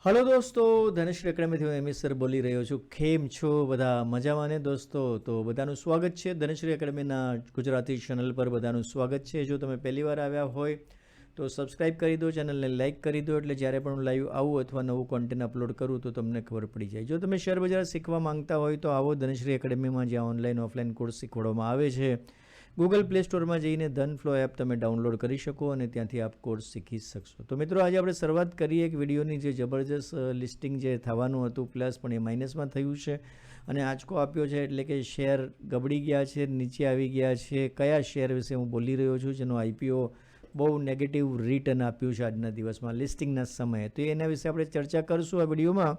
Hello દોસ્તો, ધનેશ્વરી એકેડમીથી હું MS sir બોલી રહ્યો છું. કેમ છો બધા? મજામાં ને દોસ્તો? તો બધાનું સ્વાગત છે ધનેશ્વરી એકેડમીના ગુજરાતી ચેનલ પર. બધાનું સ્વાગત છે. જો તમે પહેલીવાર આવ્યા હોય તો સબસ્ક્રાઈબ કરી દો, ચેનલને લાઇક કરી દો, એટલે જ્યારે પણ હું લાઈવ આવું અથવા નવું કોન્ટેન્ટ અપલોડ કરું તો તમને ખબર પડી જાય. જો તમે શેર બજાર શીખવા માંગતા હોય તો આવો ધનેશ્વરી એકેડમીમાં, જ્યાં ઓનલાઈન ઓફલાઈન કોર્સ શીખવાડવામાં આવે છે. ગૂગલ પ્લે સ્ટોરમાં જઈને ધનફ્લો એપ તમે ડાઉનલોડ કરી શકો અને ત્યાંથી આપ કોર્સ શીખી શકશો. તો મિત્રો, આજે આપણે શરૂઆત કરીએ એક વિડીયોની. જે જબરજસ્ત લિસ્ટિંગ જે થવાનું હતું પ્લસ પણ એ માઇનસમાં થયું છે અને આંચકો આપ્યો છે, એટલે કે શેર ગબડી ગયા છે, નીચે આવી ગયા છે. કયા શેર વિશે હું બોલી રહ્યો છું જેનો આઈપીઓ બહુ નેગેટિવ રિટર્ન આપ્યું છે આજના દિવસમાં લિસ્ટિંગના સમયે? તો એના વિશે આપણે ચર્ચા કરીશું આ વિડીયોમાં.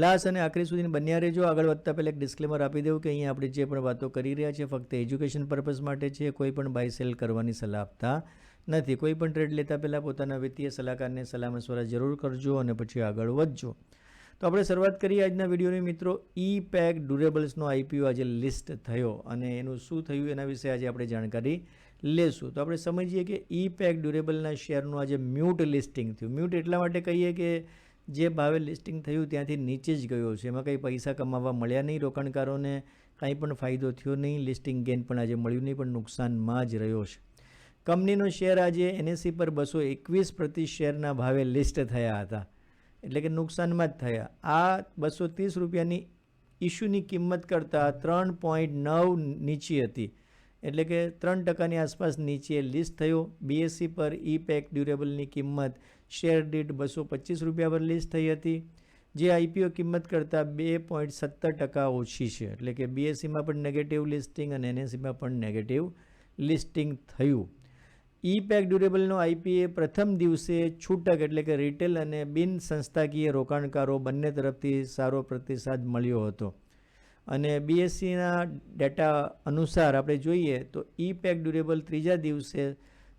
લાસ્ટ અને આખરી સુધીની બન્યા રહેજો. આગળ વધતા પહેલાં એક ડિસ્ક્લેમર આપી દઉં કે અહીંયા આપણે જે પણ વાતો કરી રહ્યા છીએ ફક્ત એજ્યુકેશન પર્પઝ માટે છે. કોઈ પણ બાય સેલ કરવાની સલાહ આપતા નથી. કોઈ પણ ટ્રેડ લેતા પહેલાં પોતાના વિત્તીય સલાહકારને સલાહ મશવરા જરૂર કરજો અને પછી આગળ વધજો. તો આપણે શરૂઆત કરીએ આજના વિડીયોની મિત્રો. ઈ-પેક ડ્યુરેબલ્સનો આઈપીઓ આજે લિસ્ટ થયો અને એનું શું થયું એના વિશે આજે આપણે જાણકારી લેશું. તો આપણે સમજીએ કે ઈ-પેક ડ્યુરેબલના શેરનું આજે મ્યુટ લિસ્ટિંગ થયું. મ્યુટ એટલા માટે કહીએ કે જે ભાવે લિસ્ટિંગ થયું ત્યાંથી નીચે જ ગયો છે. એમાં કંઈ પૈસા કમાવા મળ્યા નહીં રોકાણકારોને, કાંઈ પણ ફાયદો થયો નહીં. લિસ્ટિંગ ગેઇન પણ આજે મળ્યું નહીં, પણ નુકસાનમાં જ રહ્યો છે. કંપનીનો શેર આજે એનએસસી પર 221 પ્રતિ શેરના ભાવે લિસ્ટ થયા હતા, એટલે કે નુકસાનમાં જ થયા. આ 230 રૂપિયાની ઇસ્યુની કિંમત કરતાં 3.9 નીચી હતી, એટલે કે 3% આસપાસ નીચે લિસ્ટ થયો. બીએસસી પર ઈ-પેક ડ્યુરેબલની કિંમત શેર દીઠ 225 રૂપિયા પર લિસ્ટ થઈ હતી, જે આઈપીઓ કિંમત કરતાં 2.17% ઓછી છે. એટલે કે બીએસસીમાં પણ નેગેટિવ લિસ્ટિંગ અને એનએસસીમાં પણ નેગેટિવ લિસ્ટિંગ થયું. ઈ-પેક ડ્યુરેબલનો આઈપીએ પ્રથમ દિવસે છૂટક, એટલે કે રિટેલ અને બિન સંસ્થાકીય રોકાણકારો બંને તરફથી સારો પ્રતિસાદ મળ્યો હતો. અને બીએસસીના ડેટા અનુસાર આપણે જોઈએ તો ઈ-પેક ડ્યુરેબલ ત્રીજા દિવસે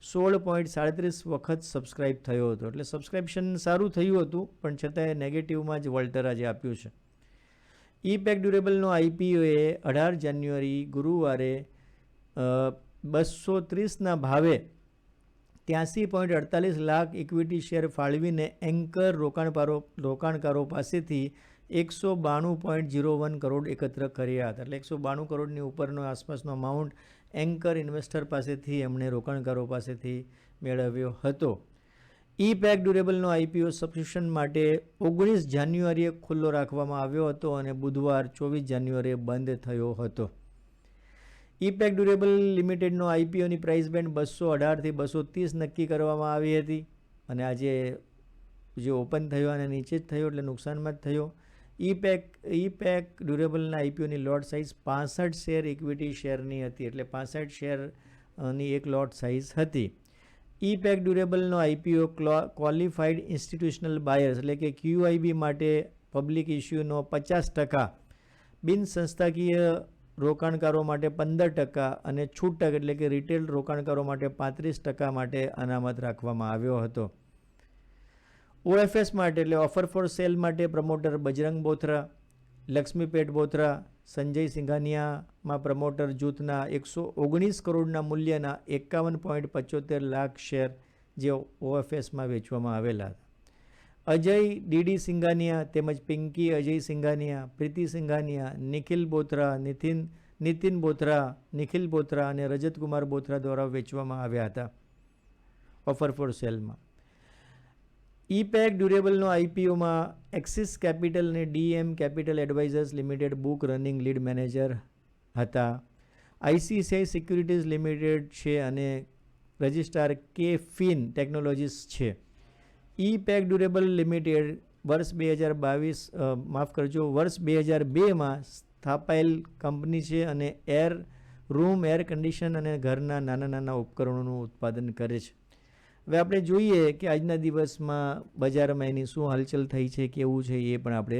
16.37 વખત સબસ્ક્રાઈબ થયો હતો. એટલે સબસ્ક્રિપ્શન સારું થયું હતું, પણ છતાંય નેગેટિવમાં જ વોલ્ટર આજે આપ્યું છે. ઈ-પેક ડ્યુરેબલનો આઈપીઓએ 18 જાન્યુઆરી ગુરુવારે 230ના ભાવે 83.48 લાખ ઇક્વિટી શેર ફાળવીને એન્કર રોકાણકારો પાસેથી 192.01 કરોડ એકત્ર કર્યા હતા. એટલે 192 કરોડની ઉપરનો આસપાસનો અમાઉન્ટ એન્કર ઇન્વેસ્ટર પાસેથી એમણે રોકાણકારો પાસેથી મેળવ્યો હતો. ઈ-પેક ડ્યુરેબલનો આઈપીઓ સબસ્ક્રિપ્શન માટે 19 જાન્યુઆરીએ ખુલ્લો રાખવામાં આવ્યો હતો અને બુધવાર 24 જાન્યુઆરીએ બંધ થયો હતો. ઈ-પેક ડ્યુરેબલ લિમિટેડનો આઈપીઓની પ્રાઇસ બેન્ડ 218 થી 230 નક્કી કરવામાં આવી હતી અને આજે જે ઓપન થયો અને નીચે જ થયો, એટલે નુકસાનમાં જ થયો. ઈ-પેક ડ્યુરેબલના આઈપીઓની લોટ સાઇઝ 65 શેર ઇક્વિટી શેરની હતી, એટલે 65 શેરની એક લોટ સાઇઝ હતી. ઈ-પેક ડ્યુરેબલનો આઈપીઓ ક્વોલિફાઈડ ઇન્સ્ટિટ્યુશનલ બાયર્સ, એટલે કે ક્યુઆઈબી માટે પબ્લિક ઇસ્યુનો 50%, બિન સંસ્થાકીય રોકાણકારો માટે 15% અને છૂટક, એટલે કે રિટેલ રોકાણકારો માટે 35% માટે અનામત રાખવામાં આવ્યો હતો. ઓએફએસ માટે, એટલે ઓફર ફોર સેલ માટે પ્રમોટર બજરંગ બોથરા, લક્ષ્મીપેટ બોથરા, સંજય સિંઘાનિયામાં પ્રમોટર જૂથના 119 કરોડના મૂલ્યના 51.75 લાખ શેર જે ઓએફએસમાં વેચવામાં આવેલા હતા. અજય ડીડી સિંઘાનિયા તેમજ પિંકી અજય સિંઘાનિયા, પ્રીતિ સિંઘાનિયા, નિખિલ બોથરા, નીતિન બોથરા, નિખિલ બોથરા અને રજતકુમાર બોથરા દ્વારા વેચવામાં આવ્યા હતા ઓફર ફોર સેલમાં. ઈ-પેક ડ્યુરેબલનો આઈપીઓમાં એક્સિસ કેપિટલ અને DM capital advisers limited book running lead manager હતા. આઈસીઆઈસીઆઈ સિક્યુરિટીઝ લિમિટેડ છે અને રજિસ્ટ્રાર કે ફિન ટેકનોલોજીસ છે. ઈ-પેક ડ્યુરેબલ લિમિટેડ વર્ષ 2002માં સ્થાપાયેલ કંપની છે અને એર કન્ડિશન અને ઘરના નાના ઉપકરણોનું ઉત્પાદન કરે છે. હવે આપણે જોઈએ કે આજના દિવસમાં બજારમાં એની શું હલચલ થઈ છે, કેવું છે એ પણ આપણે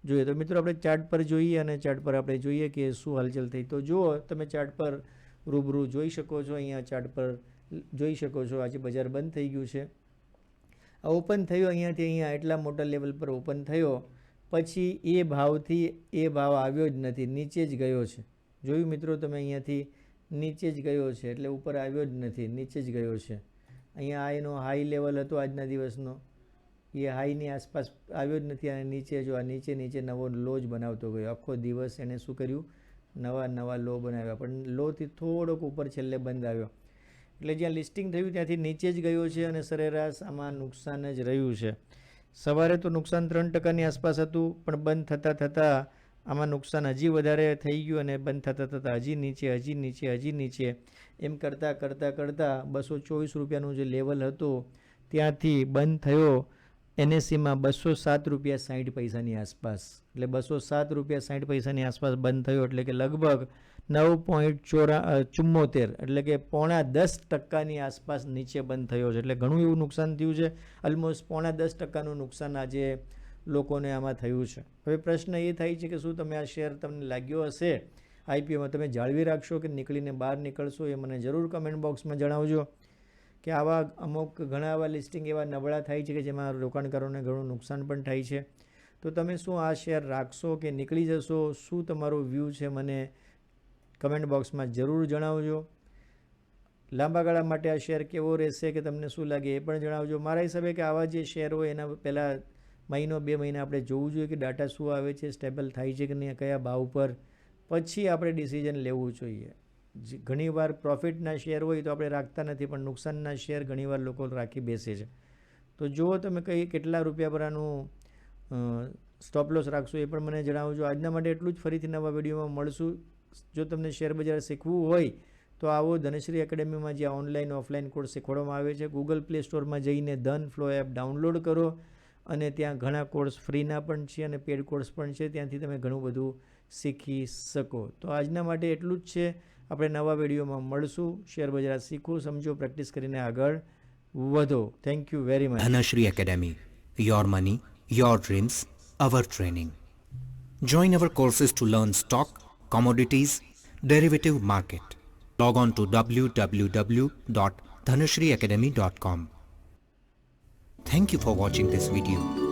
જોઈએ. તો મિત્રો, આપણે ચાર્ટ પર જોઈએ અને ચાર્ટ પર આપણે જોઈએ કે શું હલચલ થઈ. તો જુઓ, તમે ચાર્ટ પર રૂબરૂ જોઈ શકો છો. અહીંયા ચાર્ટ પર જોઈ શકો છો આજે બજાર બંધ થઈ ગયું છે. ઓપન થયો અહીંયાથી અહીંયા એટલા મોટા લેવલ પર ઓપન થયો, પછી એ ભાવથી એ ભાવ આવ્યો જ નથી, નીચે જ ગયો છે. જોયું મિત્રો તમે, અહીંયાથી નીચે જ ગયો છે, એટલે ઉપર આવ્યો જ નથી, નીચે જ ગયો છે. અહીંયા આ એનો હાઈ લેવલ હતો આજના દિવસનો, એ હાઈની આસપાસ આવ્યો જ નથી અને નીચે જો આ નીચે નવો લો જ બનાવતો ગયો. આખો દિવસ એણે શું કર્યું, નવા લો બનાવ્યા, પણ લોથી થોડોક ઉપર છેલ્લે બંધ આવ્યો. એટલે જ્યાં લિસ્ટિંગ થયું ત્યાંથી નીચે જ ગયો છે અને સરેરાશ આમાં નુકસાન જ રહ્યું છે. સવારે તો નુકસાન 3% આસપાસ હતું, પણ બંધ થતાં આમાં નુકસાન હજી વધારે થઈ ગયું અને બંધ થતાં હજી નીચે એમ કરતાં 224 રૂપિયાનું જે લેવલ હતું ત્યાંથી બંધ થયો NSEમાં 207 રૂપિયા 60 પૈસાની આસપાસ. એટલે 207 રૂપિયા 60 પૈસાની આસપાસ બંધ થયો, એટલે કે લગભગ 9.74 એટલે કે 9.10% આસપાસ નીચે બંધ થયો છે. એટલે ઘણું એવું નુકસાન થયું છે. ઓલમોસ્ટ 9.10%નું નુકસાન આજે લોકોને આમાં થયું છે. હવે પ્રશ્ન એ થાય છે કે શું તમે આ શેર તમને લાગ્યો હશે IPOમાં તમે જાળવી રાખશો કે નીકળીને બહાર નીકળશો, એ મને જરૂર કમેન્ટ બોક્સમાં જણાવજો. કે આવા અમુક ઘણા આવા લિસ્ટિંગ એવા નબળા થાય છે કે જેમાં રોકાણકારોને ઘણું નુકસાન પણ થાય છે. તો તમે શું આ શેર રાખશો કે નીકળી જશો, શું તમારો વ્યૂ છે મને કમેન્ટ બોક્સમાં જરૂર જણાવજો. લાંબા ગાળા માટે આ શેર કેવો રહેશે કે તમને શું લાગે એ પણ જણાવજો. મારા હિસાબે કે આવા જે શેર હોય એના પહેલાં 1-2 મહિના આપણે જોવું જોઈએ કે ડાટા શું આવે છે, સ્ટેબલ થાય છે કે નહીં, કયા ભાવ પર, પછી આપણે ડિસિઝન લેવું જોઈએ. ઘણીવાર પ્રોફિટના શેર હોય તો આપણે રાખતા નથી, પણ નુકસાનના શેર ઘણીવાર લોકો રાખી બેસે છે. તો જુઓ તમે કેટલા રૂપિયા પર આનું સ્ટોપ લોસ રાખશો એ પણ મને જણાવજો. આજના માટે એટલું જ. ફરીથી નવા વિડીયોમાં મળશું. જો તમને શેર બજાર શીખવું હોય તો આવો ધનશ્રી એકેડેમીમાં, જ્યાં ઓનલાઈન ઓફલાઈન કોર્સ શીખવાડવામાં આવે છે. ગૂગલ પ્લે સ્ટોરમાં જઈને ધન ફ્લો એપ ડાઉનલોડ કરો અને ત્યાં ઘણા કોર્સ ફ્રીના પણ છે અને પેડ કોર્સ પણ છે. ત્યાંથી તમે ઘણું બધું શીખી શકો. તો આજના માટે એટલું જ છે. આપણે નવા વિડીયોમાં મળશું. શેર બજાર શીખો, સમજો, પ્રેક્ટિસ કરીને આગળ વધો. Thank you very much. Dhanashri Academy. Your money, your dreams, our training. Join our courses to learn stock, commodities, derivative market. Log on to www.dhanashriacademy.com. Thank you for watching this video.